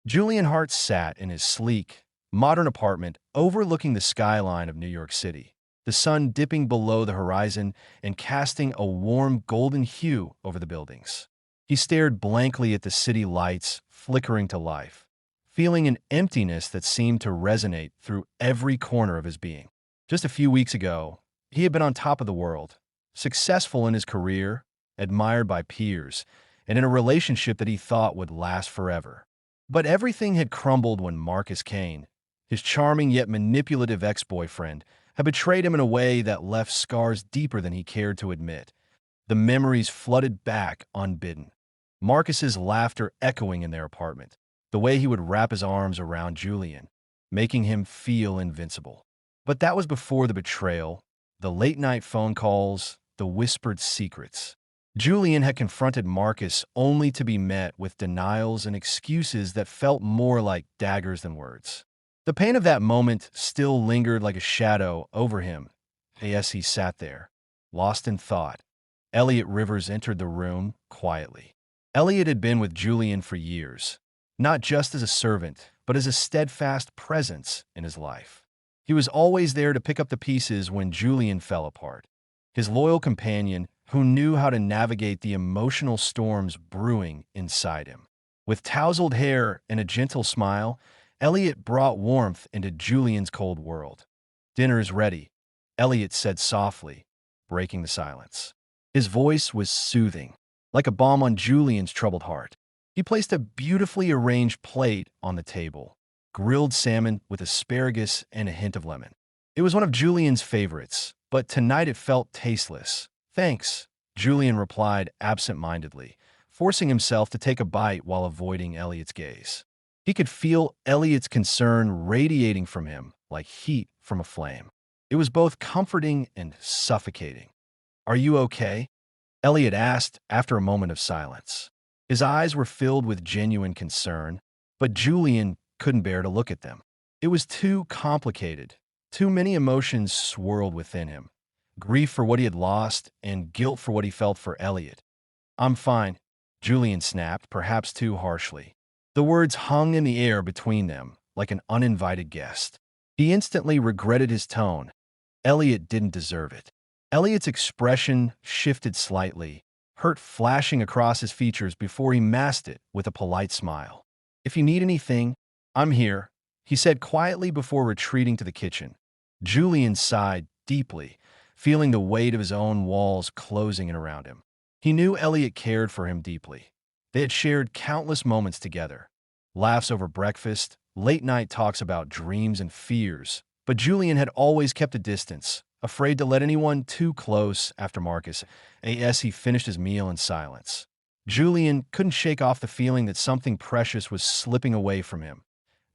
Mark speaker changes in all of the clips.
Speaker 1: Julian Hart sat in his sleek, modern apartment overlooking the skyline of New York City, the sun dipping below the horizon and casting a warm golden hue over the buildings. He stared blankly at the city lights flickering to life, feeling an emptiness that seemed to resonate through every corner of his being. Just a few weeks ago, he had been on top of the world, successful in his career, admired by peers, and in a relationship that he thought would last forever. But everything had crumbled when Marcus Kane, his charming yet manipulative ex-boyfriend, had betrayed him in a way that left scars deeper than he cared to admit. The memories flooded back unbidden. Marcus's laughter echoing in their apartment, the way he would wrap his arms around Julian, making him feel invincible. But that was before the betrayal, the late-night phone calls, the whispered secrets. Julian had confronted Marcus only to be met with denials and excuses that felt more like daggers than words. The pain of that moment still lingered like a shadow over him as he sat there, lost in thought. Elliot Rivers entered the room quietly. Elliot had been with Julian for years, not just as a servant, but as a steadfast presence in his life. He was always there to pick up the pieces when Julian fell apart. His loyal companion who knew how to navigate the emotional storms brewing inside him. With tousled hair and a gentle smile, Elliot brought warmth into Julian's cold world. "Dinner's ready," Elliot said softly, breaking the silence. His voice was soothing, like a balm on Julian's troubled heart. He placed a beautifully arranged plate on the table, grilled salmon with asparagus and a hint of lemon. It was one of Julian's favorites, but tonight it felt tasteless. "Thanks," Julian replied absent-mindedly, forcing himself to take a bite while avoiding Elliot's gaze. He could feel Elliot's concern radiating from him like heat from a flame. It was both comforting and suffocating. "Are you okay?" Elliot asked after a moment of silence. His eyes were filled with genuine concern, but Julian couldn't bear to look at them. It was too complicated. Too many emotions swirled within him. Grief for what he had lost and guilt for what he felt for Elliot. "I'm fine," Julian snapped, perhaps too harshly. The words hung in the air between them, like an uninvited guest. He instantly regretted his tone. Elliot didn't deserve it. Elliot's expression shifted slightly, hurt flashing across his features before he masked it with a polite smile. "If you need anything, I'm here," he said quietly before retreating to the kitchen. Julian sighed deeply, feeling the weight of his own walls closing in around him. He knew Elliot cared for him deeply. They had shared countless moments together, laughs over breakfast, late-night talks about dreams and fears, but Julian had always kept a distance, afraid to let anyone too close after Marcus, as he finished his meal in silence. Julian couldn't shake off the feeling that something precious was slipping away from him,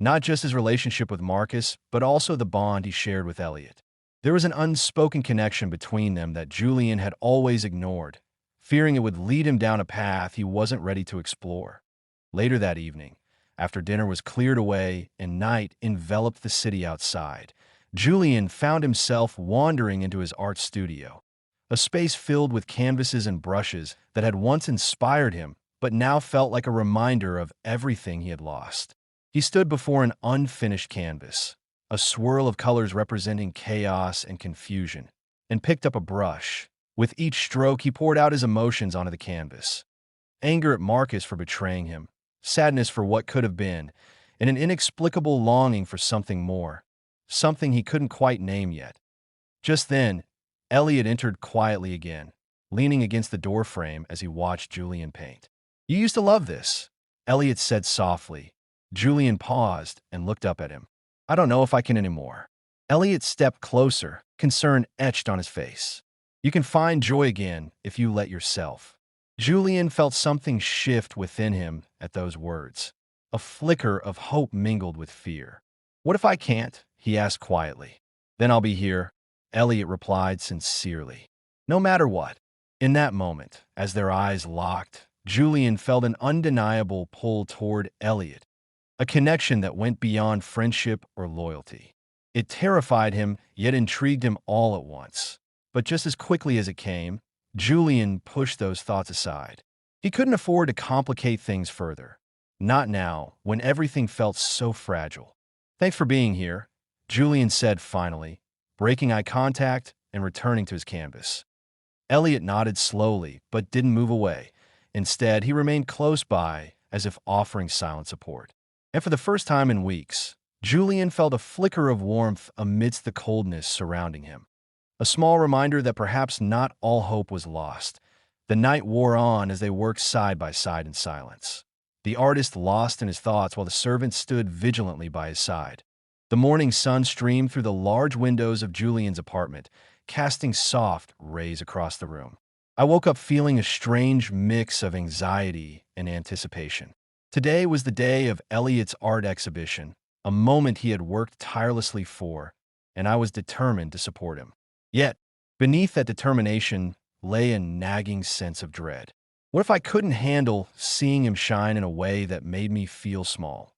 Speaker 1: not just his relationship with Marcus, but also the bond he shared with Elliot. There was an unspoken connection between them that Julian had always ignored, fearing it would lead him down a path he wasn't ready to explore. Later that evening, after dinner was cleared away and night enveloped the city outside, Julian found himself wandering into his art studio, a space filled with canvases and brushes that had once inspired him but now felt like a reminder of everything he had lost. He stood before an unfinished canvas, a swirl of colors representing chaos and confusion, and picked up a brush. With each stroke, he poured out his emotions onto the canvas. Anger at Marcus for betraying him, sadness for what could have been, and an inexplicable longing for something more, something he couldn't quite name yet. Just then, Elliot entered quietly again, leaning against the doorframe as he watched Julian paint. "You used to love this," Elliot said softly. Julian paused and looked up at him. "I don't know if I can anymore." Elliot stepped closer, concern etched on his face. "You can find joy again if you let yourself." Julian felt something shift within him at those words. A flicker of hope mingled with fear. "What if I can't?" he asked quietly. "Then I'll be here," Elliot replied sincerely. "No matter what." In that moment, as their eyes locked, Julian felt an undeniable pull toward Elliot, a connection that went beyond friendship or loyalty. It terrified him, yet intrigued him all at once. But just as quickly as it came, Julian pushed those thoughts aside. He couldn't afford to complicate things further. Not now, when everything felt so fragile. Thanks for being here, Julian said finally, breaking eye contact and returning to his canvas. Elliot nodded slowly, but didn't move away. Instead, he remained close by, as if offering silent support. And for the first time in weeks, Julian felt a flicker of warmth amidst the coldness surrounding him. A small reminder that perhaps not all hope was lost. The night wore on as they worked side by side in silence. The artist lost in his thoughts while the servant stood vigilantly by his side. The morning sun streamed through the large windows of Julian's apartment, casting soft rays across the room. I woke up feeling a strange mix of anxiety and anticipation. Today was the day of Elliot's art exhibition, a moment he had worked tirelessly for, and I was determined to support him. Yet, beneath that determination lay a nagging sense of dread. What if I couldn't handle seeing him shine in a way that made me feel small?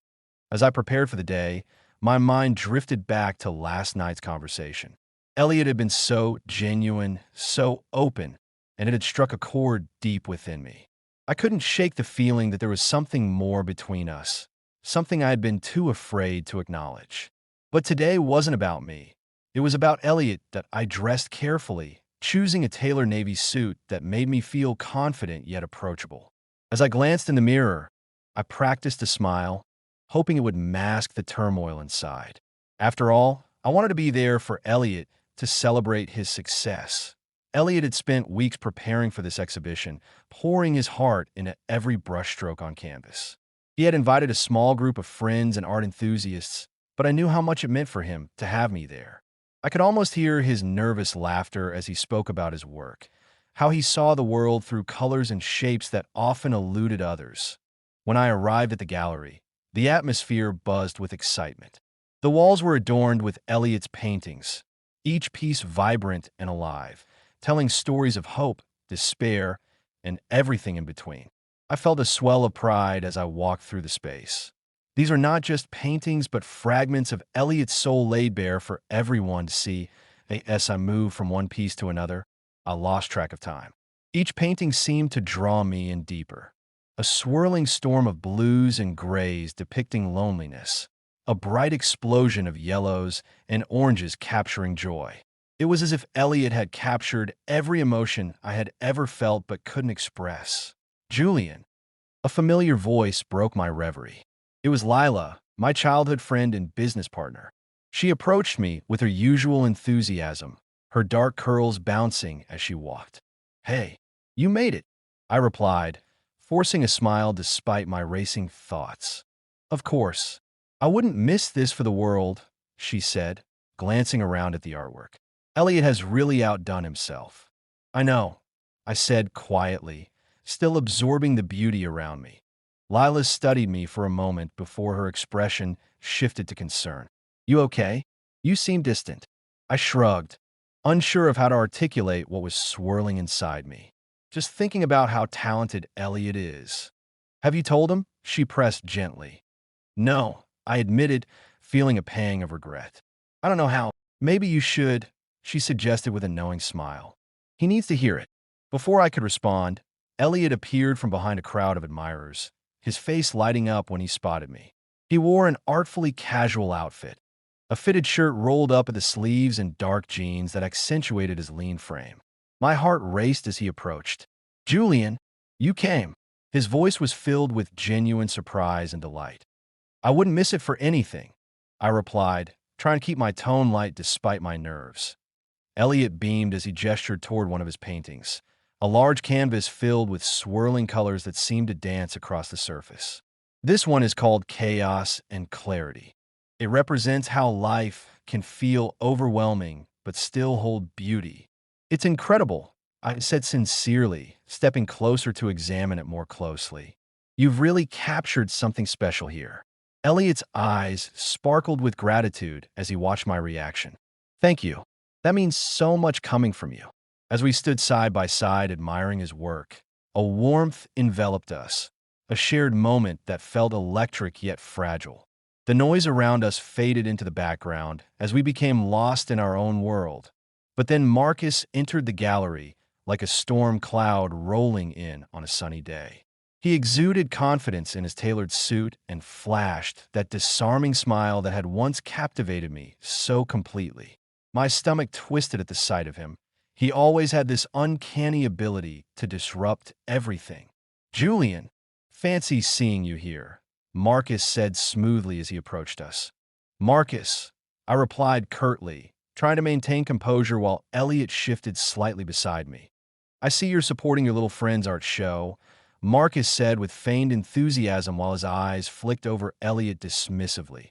Speaker 1: As I prepared for the day, my mind drifted back to last night's conversation. Elliot had been so genuine, so open, and it had struck a chord deep within me. I couldn't shake the feeling that there was something more between us, something I had been too afraid to acknowledge. But today wasn't about me. It was about Elliot. That I dressed carefully, choosing a tailored navy suit that made me feel confident yet approachable. As I glanced in the mirror, I practiced a smile, hoping it would mask the turmoil inside. After all, I wanted to be there for Elliot to celebrate his success. Elliot had spent weeks preparing for this exhibition, pouring his heart into every brushstroke on canvas. He had invited a small group of friends and art enthusiasts, but I knew how much it meant for him to have me there. I could almost hear his nervous laughter as he spoke about his work, how he saw the world through colors and shapes that often eluded others. When I arrived at the gallery, the atmosphere buzzed with excitement. The walls were adorned with Elliot's paintings, each piece vibrant and alive, telling stories of hope, despair, and everything in between. I felt a swell of pride as I walked through the space. These are not just paintings, but fragments of Elliot's soul laid bare for everyone to see. As I moved from one piece to another, I lost track of time. Each painting seemed to draw me in deeper. A swirling storm of blues and grays depicting loneliness, a bright explosion of yellows and oranges capturing joy. It was as if Elliot had captured every emotion I had ever felt but couldn't express. Julian, a familiar voice broke my reverie. It was Lila, my childhood friend and business partner. She approached me with her usual enthusiasm, her dark curls bouncing as she walked. "Hey, you made it," I replied, forcing a smile despite my racing thoughts. "Of course. I wouldn't miss this for the world," she said, glancing around at the artwork. "Elliot has really outdone himself." "I know," I said quietly, still absorbing the beauty around me. Lila studied me for a moment before her expression shifted to concern. "You okay? You seem distant." I shrugged, unsure of how to articulate what was swirling inside me. "Just thinking about how talented Elliot is." "Have you told him?" she pressed gently. "No," I admitted, feeling a pang of regret. "I don't know how." "Maybe you should," she suggested with a knowing smile. "He needs to hear it." Before I could respond, Elliot appeared from behind a crowd of admirers, his face lighting up when he spotted me. He wore an artfully casual outfit, a fitted shirt rolled up at the sleeves and dark jeans that accentuated his lean frame. My heart raced as he approached. "Julian, you came." His voice was filled with genuine surprise and delight. "I wouldn't miss it for anything," I replied, trying to keep my tone light despite my nerves. Elliot beamed as he gestured toward one of his paintings, a large canvas filled with swirling colors that seemed to dance across the surface. This one is called Chaos and Clarity. It represents how life can feel overwhelming but still hold beauty. "It's incredible," I said sincerely, stepping closer to examine it more closely. "You've really captured something special here." Elliot's eyes sparkled with gratitude as he watched my reaction. "Thank you. That means so much coming from you." As we stood side by side admiring his work, a warmth enveloped us, a shared moment that felt electric yet fragile. The noise around us faded into the background as we became lost in our own world. But then Marcus entered the gallery like a storm cloud rolling in on a sunny day. He exuded confidence in his tailored suit and flashed that disarming smile that had once captivated me so completely. My stomach twisted at the sight of him. He always had this uncanny ability to disrupt everything. "Julian, fancy seeing you here," Marcus said smoothly as he approached us. "Marcus," I replied curtly, trying to maintain composure while Elliot shifted slightly beside me. "I see you're supporting your little friend's art show," Marcus said with feigned enthusiasm while his eyes flicked over Elliot dismissively.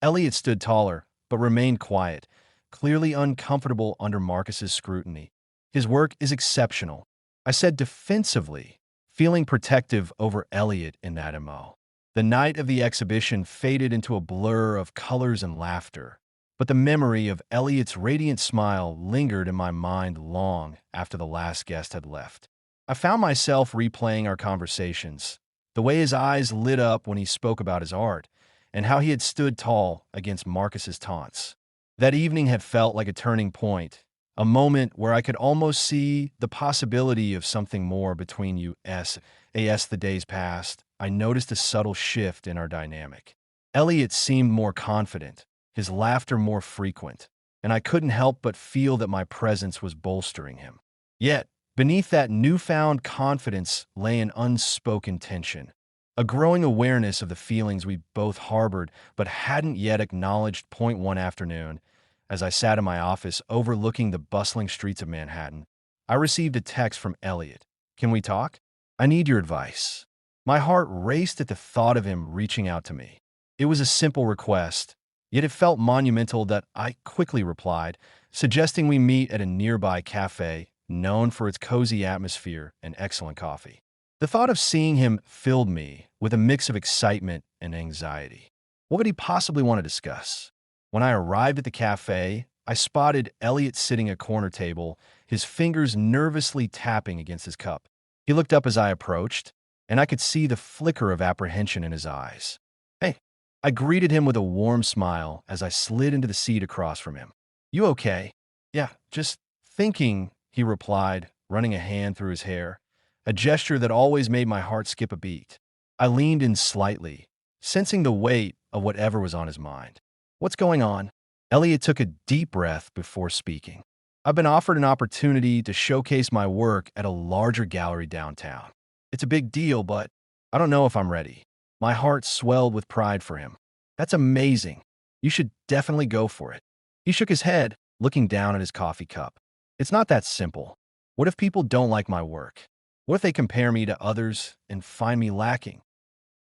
Speaker 1: Elliot stood taller, but remained quiet, clearly uncomfortable under Marcus's scrutiny. "His work is exceptional," I said defensively, feeling protective over Elliot in that emo. The night of the exhibition faded into a blur of colors and laughter, but the memory of Elliot's radiant smile lingered in my mind long after the last guest had left. I found myself replaying our conversations, the way his eyes lit up when he spoke about his art, and how he had stood tall against Marcus's taunts. That evening had felt like a turning point, a moment where I could almost see the possibility of something more between you. As the days passed, I noticed a subtle shift in our dynamic. Elliot seemed more confident, his laughter more frequent, and I couldn't help but feel that my presence was bolstering him. Yet, beneath that newfound confidence lay an unspoken tension, a growing awareness of the feelings we both harbored but hadn't yet acknowledged. One afternoon, as I sat in my office overlooking the bustling streets of Manhattan, I received a text from Elliot. "Can we talk? I need your advice." My heart raced at the thought of him reaching out to me. It was a simple request, yet it felt monumental that I quickly replied, suggesting we meet at a nearby cafe known for its cozy atmosphere and excellent coffee. The thought of seeing him filled me with a mix of excitement and anxiety. What would he possibly want to discuss? When I arrived at the cafe, I spotted Elliot sitting at a corner table, his fingers nervously tapping against his cup. He looked up as I approached, and I could see the flicker of apprehension in his eyes. "Hey," I greeted him with a warm smile as I slid into the seat across from him. "You okay?" "Yeah, just thinking," he replied, running a hand through his hair, a gesture that always made my heart skip a beat. I leaned in slightly, sensing the weight of whatever was on his mind. "What's going on?" Elliot took a deep breath before speaking. "I've been offered an opportunity to showcase my work at a larger gallery downtown. It's a big deal, but I don't know if I'm ready." My heart swelled with pride for him. "That's amazing. You should definitely go for it." He shook his head, looking down at his coffee cup. "It's not that simple. What if people don't like my work? What if they compare me to others and find me lacking?"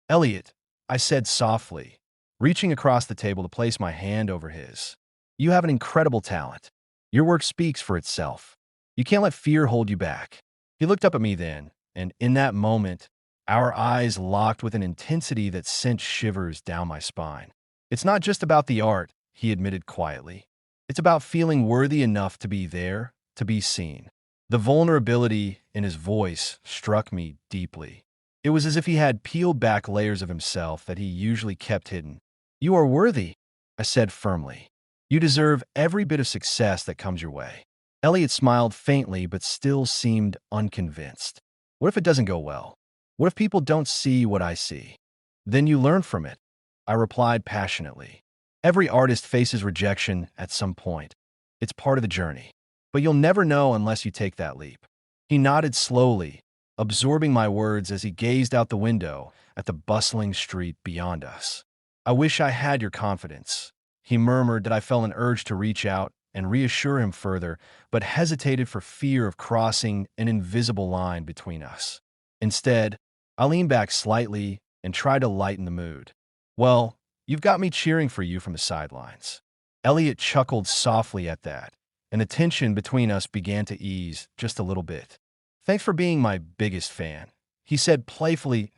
Speaker 1: "Elliot," I said softly, reaching across the table to place my hand over his. "You have an incredible talent. Your work speaks for itself. You can't let fear hold you back." He looked up at me then, and in that moment, our eyes locked with an intensity that sent shivers down my spine. "It's not just about the art," he admitted quietly. "It's about feeling worthy enough to be there, to be seen." The vulnerability in his voice struck me deeply. It was as if he had peeled back layers of himself that he usually kept hidden. "You are worthy," I said firmly. "You deserve every bit of success that comes your way." Elliot smiled faintly but still seemed unconvinced. "What if it doesn't go well? What if people don't see what I see?" "Then you learn from it," I replied passionately. "Every artist faces rejection at some point. It's part of the journey. But you'll never know unless you take that leap." He nodded slowly, absorbing my words as he gazed out the window at the bustling street beyond us. "I wish I had your confidence," he murmured. That I felt an urge to reach out and reassure him further, but hesitated for fear of crossing an invisible line between us. Instead, I leaned back slightly and tried to lighten the mood. "Well, you've got me cheering for you from the sidelines." Elliot chuckled softly at that, and the tension between us began to ease just a little bit. "Thanks for being my biggest fan," he said playfully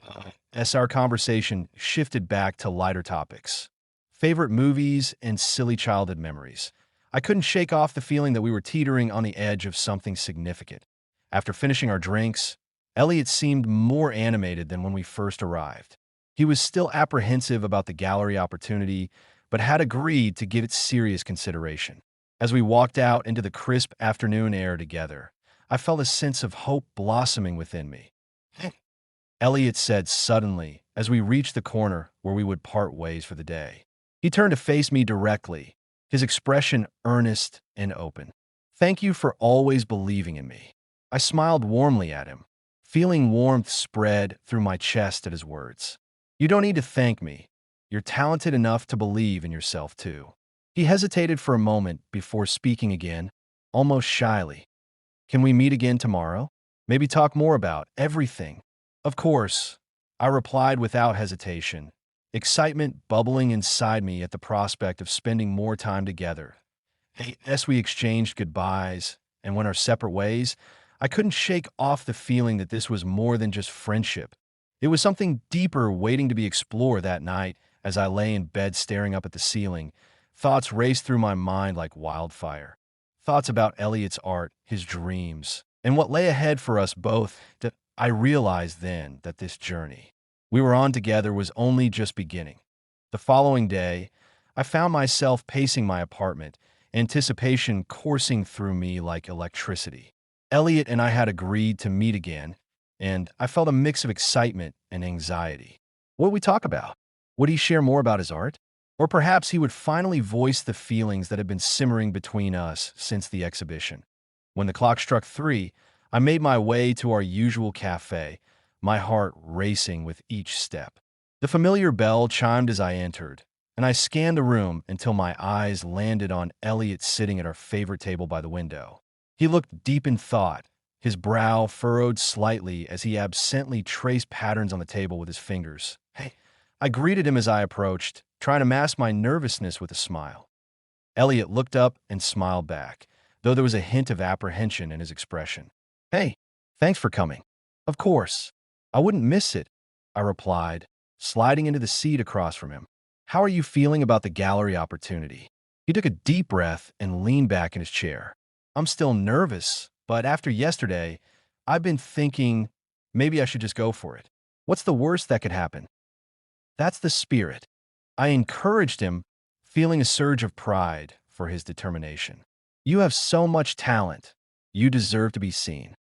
Speaker 1: as our conversation shifted back to lighter topics. Favorite movies and silly childhood memories. I couldn't shake off the feeling that we were teetering on the edge of something significant. After finishing our drinks, Elliot seemed more animated than when we first arrived. He was still apprehensive about the gallery opportunity, but had agreed to give it serious consideration. As we walked out into the crisp afternoon air together, I felt a sense of hope blossoming within me. Elliot said suddenly as we reached the corner where we would part ways for the day. He turned to face me directly, his expression earnest and open. Thank you for always believing in me. I smiled warmly at him, feeling warmth spread through my chest at his words. You don't need to thank me. You're talented enough to believe in yourself, too. He hesitated for a moment before speaking again, almost shyly. Can we meet again tomorrow? Maybe talk more about everything. Of course, I replied without hesitation, excitement bubbling inside me at the prospect of spending more time together. As we exchanged goodbyes and went our separate ways, I couldn't shake off the feeling that this was more than just friendship. It was something deeper waiting to be explored that night as I lay in bed staring up at the ceiling. Thoughts raced through my mind like wildfire. Thoughts about Elliot's art, his dreams, and what lay ahead for us both. I realized then that this journey we were on together was only just beginning. The following day, I found myself pacing my apartment, anticipation coursing through me like electricity. Elliot and I had agreed to meet again, and I felt a mix of excitement and anxiety. What would we talk about? Would he share more about his art? Or perhaps he would finally voice the feelings that had been simmering between us since the exhibition. When the clock struck 3, I made my way to our usual cafe, my heart racing with each step. The familiar bell chimed as I entered, and I scanned the room until my eyes landed on Elliot sitting at our favorite table by the window. He looked deep in thought, his brow furrowed slightly as he absently traced patterns on the table with his fingers. Hey, I greeted him as I approached, trying to mask my nervousness with a smile. Elliot looked up and smiled back, though there was a hint of apprehension in his expression. Hey, thanks for coming. Of course. I wouldn't miss it, I replied, sliding into the seat across from him. How are you feeling about the gallery opportunity? He took a deep breath and leaned back in his chair. I'm still nervous, but after yesterday, I've been thinking maybe I should just go for it. What's the worst that could happen? That's the spirit. I encouraged him, feeling a surge of pride for his determination. You have so much talent. You deserve to be seen.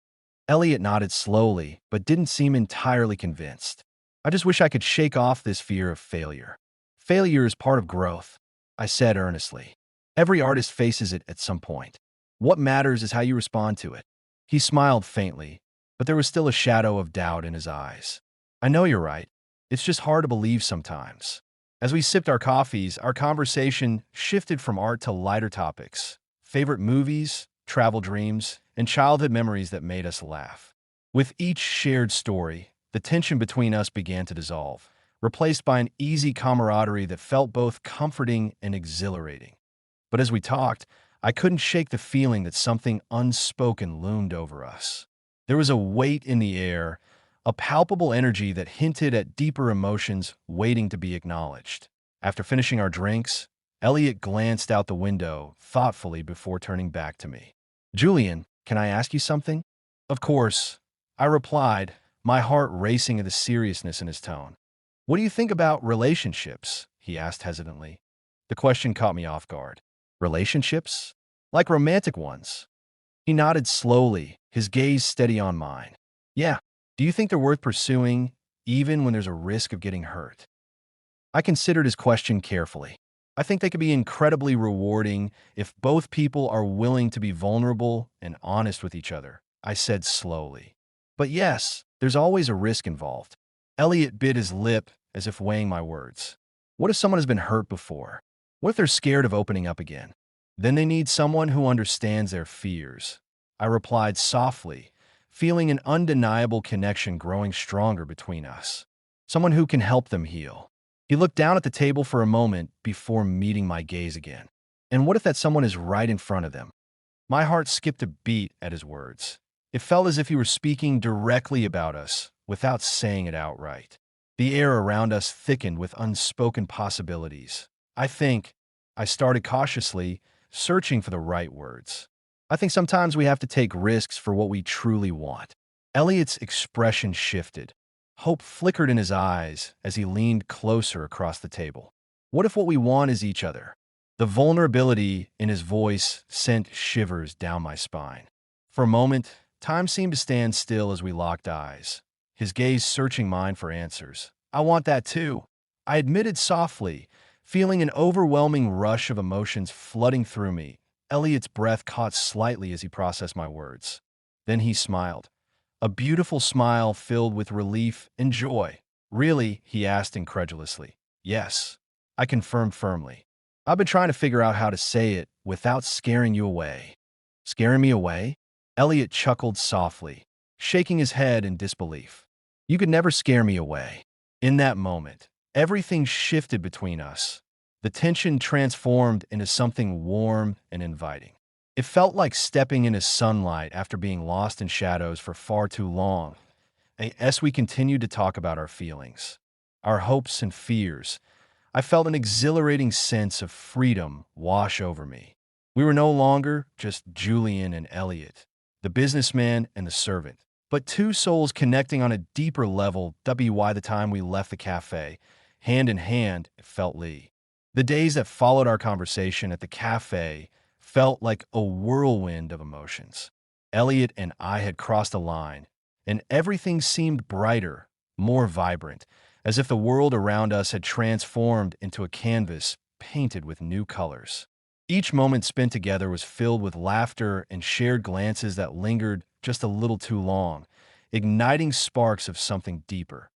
Speaker 1: Elliot nodded slowly, but didn't seem entirely convinced. I just wish I could shake off this fear of failure. Failure is part of growth, I said earnestly. Every artist faces it at some point. What matters is how you respond to it. He smiled faintly, but there was still a shadow of doubt in his eyes. I know you're right. It's just hard to believe sometimes. As we sipped our coffees, our conversation shifted from art to lighter topics. Favorite movies, travel dreams, and childhood memories that made us laugh. With each shared story, the tension between us began to dissolve, replaced by an easy camaraderie that felt both comforting and exhilarating. But as we talked, I couldn't shake the feeling that something unspoken loomed over us. There was a weight in the air, a palpable energy that hinted at deeper emotions waiting to be acknowledged. After finishing our drinks, Elliot glanced out the window thoughtfully before turning back to me. Julian, can I ask you something? Of course, I replied, my heart racing at the seriousness in his tone. What do you think about relationships? He asked hesitantly. The question caught me off guard. Relationships? Like romantic ones? He nodded slowly, his gaze steady on mine. Yeah, do you think they're worth pursuing, even when there's a risk of getting hurt? I considered his question carefully. I think they could be incredibly rewarding if both people are willing to be vulnerable and honest with each other, I said slowly. But yes, there's always a risk involved. Elliot bit his lip as if weighing my words. What if someone has been hurt before? What if they're scared of opening up again? Then they need someone who understands their fears. I replied softly, feeling an undeniable connection growing stronger between us. Someone who can help them heal. He looked down at the table for a moment before meeting my gaze again. And what if that someone is right in front of them? My heart skipped a beat at his words. It felt as if he were speaking directly about us, without saying it outright. The air around us thickened with unspoken possibilities. I started cautiously, searching for the right words. I think sometimes we have to take risks for what we truly want. Elliot's expression shifted. Hope flickered in his eyes as he leaned closer across the table. What if what we want is each other? The vulnerability in his voice sent shivers down my spine. For a moment, time seemed to stand still as we locked eyes. his gaze searching mine for answers. I want that too, I admitted softly, feeling an overwhelming rush of emotions flooding through me. Elliot's breath caught slightly as he processed my words. Then he smiled, a beautiful smile filled with relief and joy. Really? He asked incredulously. Yes, I confirmed firmly. I've been trying to figure out how to say it without scaring you away. Scaring me away? Elliot chuckled softly, shaking his head in disbelief. You could never scare me away. In that moment, everything shifted between us. The tension transformed into something warm and inviting. It felt like stepping into sunlight after being lost in shadows for far too long. As we continued to talk about our feelings, our hopes and fears, I felt an exhilarating sense of freedom wash over me. We were no longer just Julian and Elliot, the businessman and the servant, but two souls connecting on a deeper level. By the time we left the cafe, hand in hand, it felt Lee. The days that followed our conversation at the cafe felt like a whirlwind of emotions. Elliot and I had crossed a line, and everything seemed brighter, more vibrant, as if the world around us had transformed into a canvas painted with new colors. Each moment spent together was filled with laughter and shared glances that lingered just a little too long, igniting sparks of something deeper.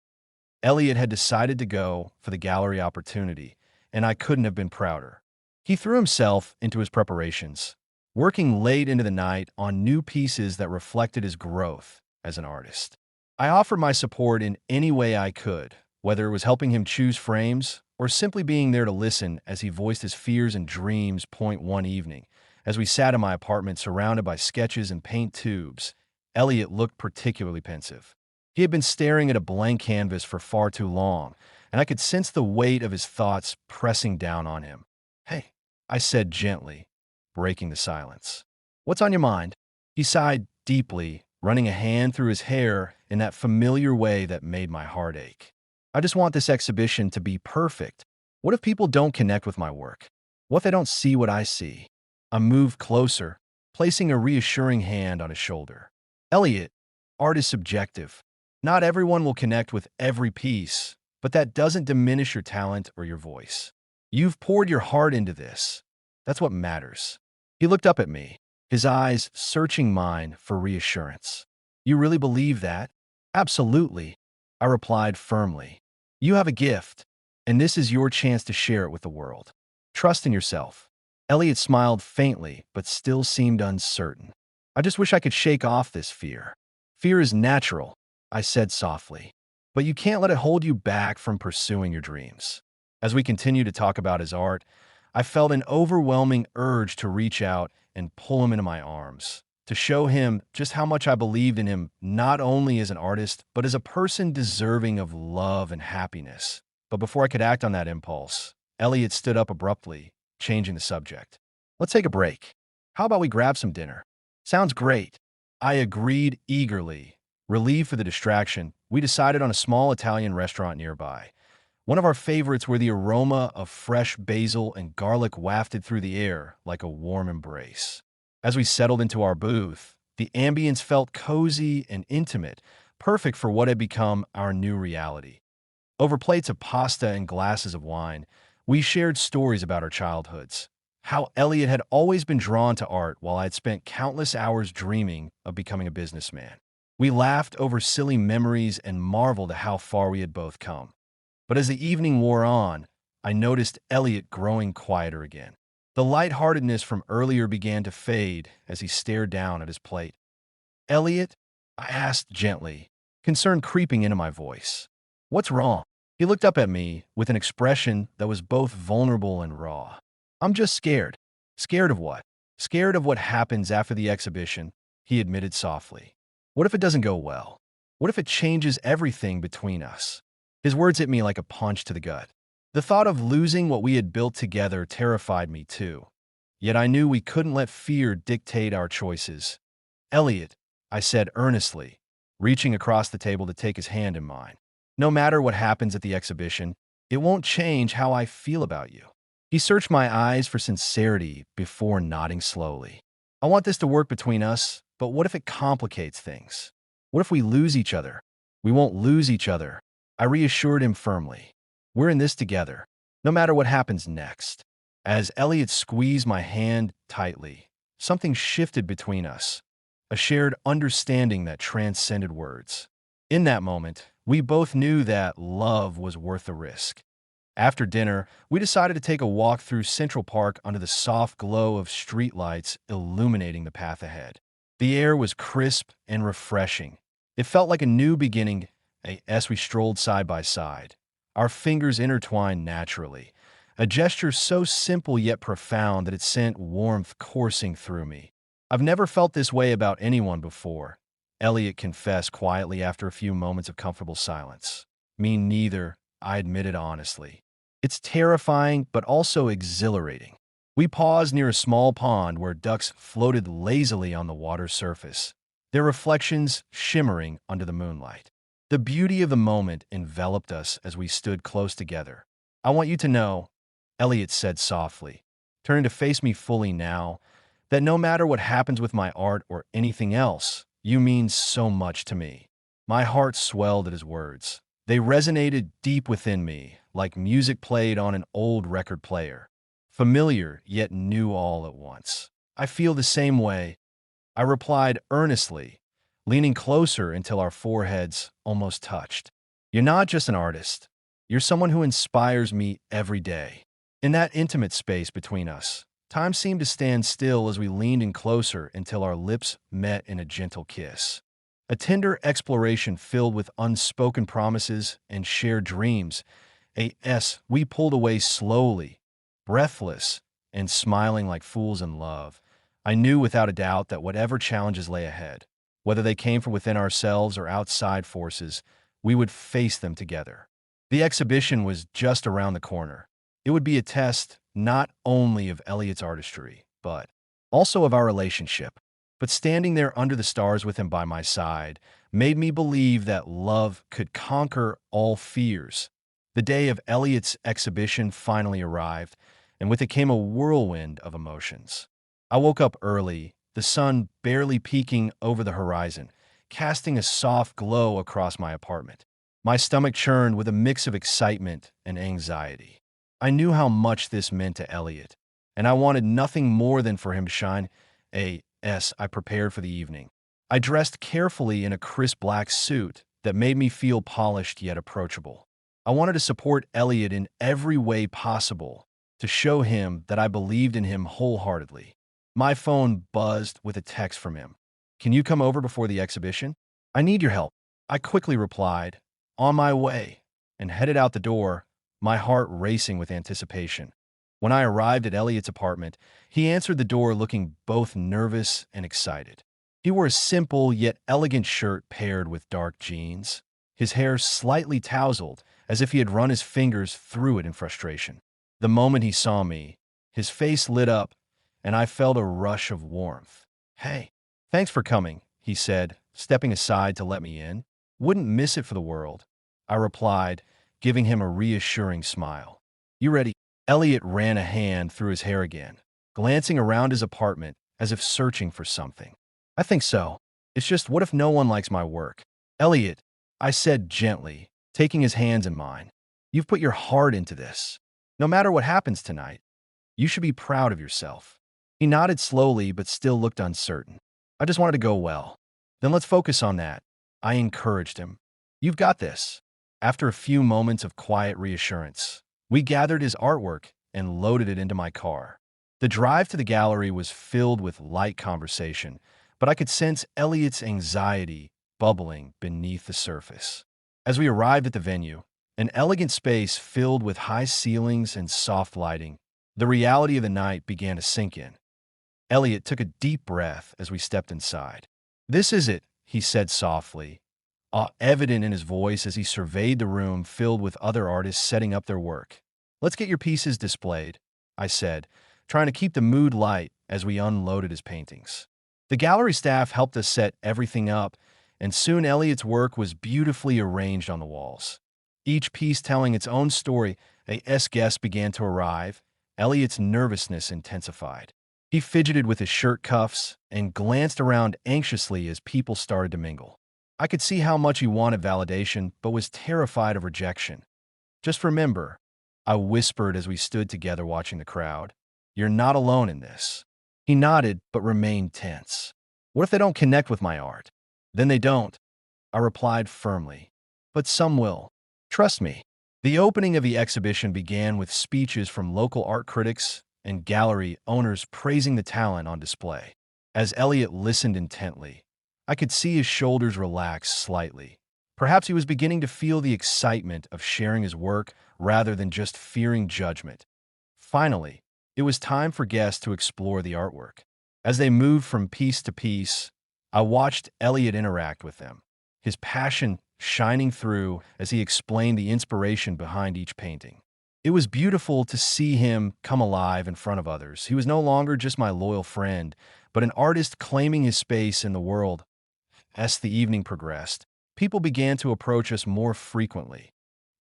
Speaker 1: Elliot had decided to go for the gallery opportunity, and I couldn't have been prouder. He threw himself into his preparations, working late into the night on new pieces that reflected his growth as an artist. I offered my support in any way I could, whether it was helping him choose frames or simply being there to listen as he voiced his fears and dreams. One evening, as we sat in my apartment surrounded by sketches and paint tubes, Elliot looked particularly pensive. He had been staring at a blank canvas for far too long, and I could sense the weight of his thoughts pressing down on him. Hey, I said gently, breaking the silence. What's on your mind? He sighed deeply, running a hand through his hair in that familiar way that made my heart ache. I just want this exhibition to be perfect. What if people don't connect with my work? What if they don't see what I see? I moved closer, placing a reassuring hand on his shoulder. Elliot, art is subjective. Not everyone will connect with every piece, but that doesn't diminish your talent or your voice. You've poured your heart into this. That's what matters. He looked up at me, his eyes searching mine for reassurance. You really believe that? Absolutely, I replied firmly. You have a gift, and this is your chance to share it with the world. Trust in yourself. Elliot smiled faintly, but still seemed uncertain. I just wish I could shake off this fear. Fear is natural, I said softly, but you can't let it hold you back from pursuing your dreams. As we continued to talk about his art, I felt an overwhelming urge to reach out and pull him into my arms, to show him just how much I believed in him, not only as an artist, but as a person deserving of love and happiness. But before I could act on that impulse, Elliot stood up abruptly, changing the subject. Let's take a break. How about we grab some dinner? Sounds great. I agreed eagerly. Relieved for the distraction, we decided on a small Italian restaurant nearby. One of our favorites where the aroma of fresh basil and garlic wafted through the air like a warm embrace. As we settled into our booth, the ambience felt cozy and intimate, perfect for what had become our new reality. Over plates of pasta and glasses of wine, we shared stories about our childhoods, how Elliot had always been drawn to art while I had spent countless hours dreaming of becoming a businessman. We laughed over silly memories and marveled at how far we had both come. But as the evening wore on, I noticed Elliot growing quieter again. The lightheartedness from earlier began to fade as he stared down at his plate. Elliot, I asked gently, concern creeping into my voice. What's wrong? He looked up at me with an expression that was both vulnerable and raw. I'm just scared. Scared of what? Scared of what happens after the exhibition, he admitted softly. What if it doesn't go well? What if it changes everything between us? His words hit me like a punch to the gut. The thought of losing what we had built together terrified me too. Yet I knew we couldn't let fear dictate our choices. Elliot, I said earnestly, reaching across the table to take his hand in mine. No matter what happens at the exhibition, it won't change how I feel about you. He searched my eyes for sincerity before nodding slowly. I want this to work between us, but what if it complicates things? What if we lose each other? We won't lose each other. I reassured him firmly. We're in this together, no matter what happens next. As Elliot squeezed my hand tightly, something shifted between us, a shared understanding that transcended words. In that moment, we both knew that love was worth the risk. After dinner, we decided to take a walk through Central Park under the soft glow of streetlights illuminating the path ahead. The air was crisp and refreshing. It felt like a new beginning as we strolled side by side, our fingers intertwined naturally, a gesture so simple yet profound that it sent warmth coursing through me. I've never felt this way about anyone before, Elliot confessed quietly after a few moments of comfortable silence. Me neither, I admitted honestly. It's terrifying, but also exhilarating. We paused near a small pond where ducks floated lazily on the water's surface, their reflections shimmering under the moonlight. The beauty of the moment enveloped us as we stood close together. I want you to know, Elliot said softly, turning to face me fully now, that no matter what happens with my art or anything else, you mean so much to me. My heart swelled at his words. They resonated deep within me, like music played on an old record player. Familiar, yet new all at once. I feel the same way, I replied earnestly, leaning closer until our foreheads almost touched. You're not just an artist. You're someone who inspires me every day. In that intimate space between us, time seemed to stand still as we leaned in closer until our lips met in a gentle kiss. A tender exploration filled with unspoken promises and shared dreams. We pulled away slowly, breathless, and smiling like fools in love. I knew without a doubt that whatever challenges lay ahead, whether they came from within ourselves or outside forces, we would face them together. The exhibition was just around the corner. It would be a test not only of Elliot's artistry, but also of our relationship. But standing there under the stars with him by my side made me believe that love could conquer all fears. The day of Elliot's exhibition finally arrived, and with it came a whirlwind of emotions. I woke up early, the sun barely peeking over the horizon, casting a soft glow across my apartment. My stomach churned with a mix of excitement and anxiety. I knew how much this meant to Elliot, and I wanted nothing more than for him to shine. I prepared for the evening. I dressed carefully in a crisp black suit that made me feel polished yet approachable. I wanted to support Elliot in every way possible, to show him that I believed in him wholeheartedly. My phone buzzed with a text from him. Can you come over before the exhibition? I need your help. I quickly replied, on my way, and headed out the door, my heart racing with anticipation. When I arrived at Elliot's apartment, he answered the door looking both nervous and excited. He wore a simple yet elegant shirt paired with dark jeans, his hair slightly tousled as if he had run his fingers through it in frustration. The moment he saw me, his face lit up, and I felt a rush of warmth. Hey, thanks for coming, he said, stepping aside to let me in. Wouldn't miss it for the world, I replied, giving him a reassuring smile. You ready? Elliot ran a hand through his hair again, glancing around his apartment as if searching for something. I think so. It's just, what if no one likes my work? Elliot, I said gently, taking his hands in mine. You've put your heart into this. No matter what happens tonight, you should be proud of yourself. He nodded slowly but still looked uncertain. I just wanted to go well. Then let's focus on that, I encouraged him. You've got this. After a few moments of quiet reassurance, we gathered his artwork and loaded it into my car. The drive to the gallery was filled with light conversation, but I could sense Elliot's anxiety bubbling beneath the surface. As we arrived at the venue, an elegant space filled with high ceilings and soft lighting, the reality of the night began to sink in. Elliot took a deep breath as we stepped inside. This is it, he said softly, awe evident in his voice as he surveyed the room filled with other artists setting up their work. Let's get your pieces displayed, I said, trying to keep the mood light as we unloaded his paintings. The gallery staff helped us set everything up, and soon Elliot's work was beautifully arranged on the walls. Each piece telling its own story. As guests began to arrive, Elliot's nervousness intensified. He fidgeted with his shirt cuffs and glanced around anxiously as people started to mingle. I could see how much he wanted validation, but was terrified of rejection. Just remember, I whispered as we stood together watching the crowd, you're not alone in this. He nodded, but remained tense. What if they don't connect with my art? Then they don't, I replied firmly. But some will. Trust me. The opening of the exhibition began with speeches from local art critics and gallery owners praising the talent on display. As Elliot listened intently, I could see his shoulders relax slightly. Perhaps he was beginning to feel the excitement of sharing his work rather than just fearing judgment. Finally, it was time for guests to explore the artwork. As they moved from piece to piece, I watched Elliot interact with them, his passion shining through as he explained the inspiration behind each painting. It was beautiful to see him come alive in front of others. He was no longer just my loyal friend, but an artist claiming his space in the world. As the evening progressed, people began to approach us more frequently,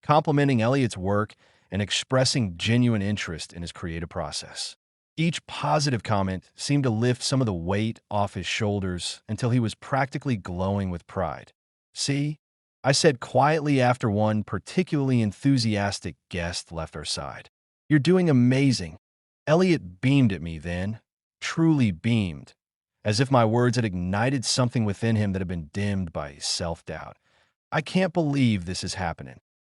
Speaker 1: complimenting Elliot's work and expressing genuine interest in his creative process. Each positive comment seemed to lift some of the weight off his shoulders until he was practically glowing with pride. See, I said quietly after one particularly enthusiastic guest left our side. You're doing amazing. Elliot beamed at me then, truly beamed, as if my words had ignited something within him that had been dimmed by self-doubt. I can't believe this is happening.